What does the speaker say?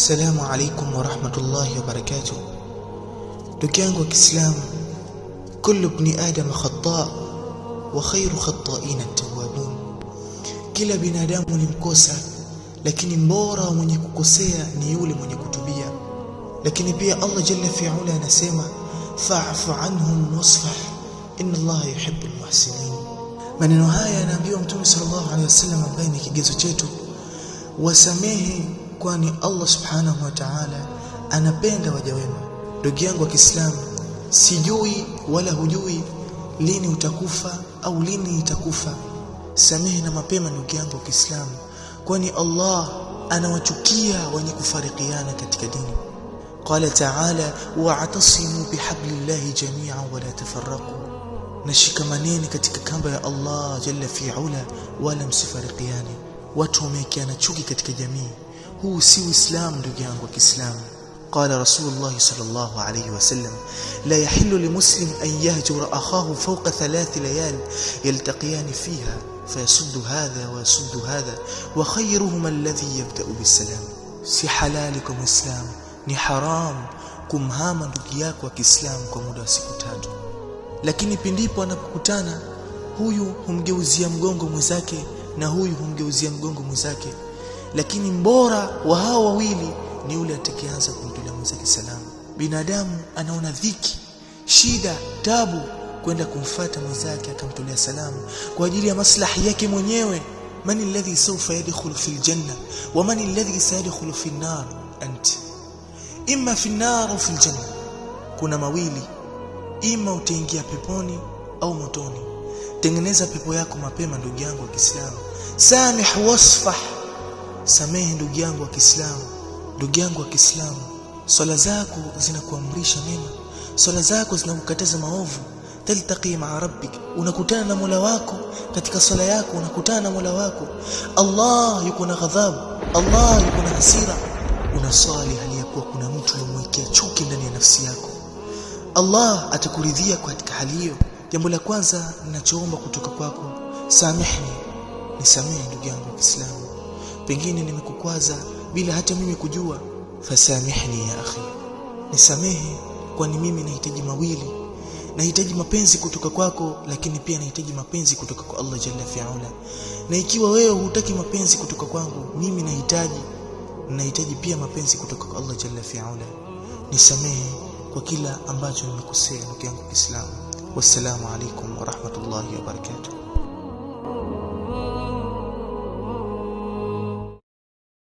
Assalamu alaikum wa rahmatullahi wa barakatuh. Ndugu yangu wa Kiislamu, kullu ibn adam khata wa khairu khata'in at-tawwabun. Kila binadamu ni mkosa, lakini mbora wa mwenye kukosea ni yule mwenye kutubia. Lakini pia Allah jalla fi'ala anasema fa'fu anhum wasfah inna Allah yuhibbul muhsinin. Maneno haya yanaambiwa Mtume sallallahu alaihi wasallam ambaye ni kigezo chetu, wasamehe kwani Allah subhanahu wa ta'ala anapenda waja wema. Ndugu yangu wa Kiislamu, sijui wala hujui lini utakufa au lini nitakufa. Samehe na mapema ndugu yangu wa Kiislamu, kwani Allah anawachukia wenye kufarikiana katika dini. Qala ta'ala wa'tasimu bihablillahi jami'an wa la tafarraqu. Nashikamaneni katika kamba ya Allah jalla fi'ala wala msifarikiane. Watu wamekiana chuki katika jamii. Huu si Uislamu ndugu yangu wa Kiislamu. Qala Rasulullah sallallahu alayhi wasallam la yahillu limuslim an yahjura akhahu fawqa 3 layal yaltaqiyan fiha fayasuddu hadha wa yasuddu hadha wa khayruhuma alladhi yabda'u bisalam. Si halali kwa Muislamu, ni haram kumhama ndugu yako wa Kiislamu kwa muda wa siku 3. Lakini pindipo anapokutana, huyu humgeuzia mgongo mwenzake na huyu humgeuzia mgongo mwenzake. Lakini mbora wa hao wawili ni yule atakayeanza kumtolea mwenzake salamu. Binadamu anaona dhiki, shida, tabu kwenda kumfuata mwenzake akamtolea salamu kwa ajili ya maslahi yake mwenyewe. Man alladhi sawfa yadkhulu fil janna wa man alladhi sayadkhulu fin nar? Anti imma fin nar au fil janna. Kuna mawili, ima utaingia peponi au motoni. Tengeneza pepo yako mapema ndugu yangu wa Kiislamu. Samih wasfah. Samehe ndugu yangu wa Kiislamu. Ndugu yangu wa Kiislamu, swala zako zinakuamrisha mema, swala zako zinakukataza maovu. Taltaqi ma'a rabbik, unakutana na Mola wako katika swala yako, unakutana na Mola wako. Allah yuko na ghadhabu, Allah yuko na hasira. Unaswali hali ya kuwa kuna mtu anamwekea chuki ndani ya nafsi yako. Allah atakuridhia katika hali hiyo. Jambo la kwanza ninachoomba kutoka kwako, samehni, nisamehe ndugu yangu wa Kiislamu. Pengine nimekukwaza bila hata mimi kujua, fasamihni ya akhi, nisamehe, kwani mimi nahitaji mawili. Nahitaji mapenzi kutoka kwako, lakini pia nahitaji mapenzi kutoka kwa Allah jalla fi'ala. Na ikiwa wewe hutaki mapenzi kutoka kwangu, mimi nahitaji pia mapenzi kutoka kwa Allah jalla fi'ala. Nisamehe kwa kila ambacho nimekosea ndugu yangu wa Kiislamu. Wassalamu alaikum wa rahmatullahi wa barakatuh.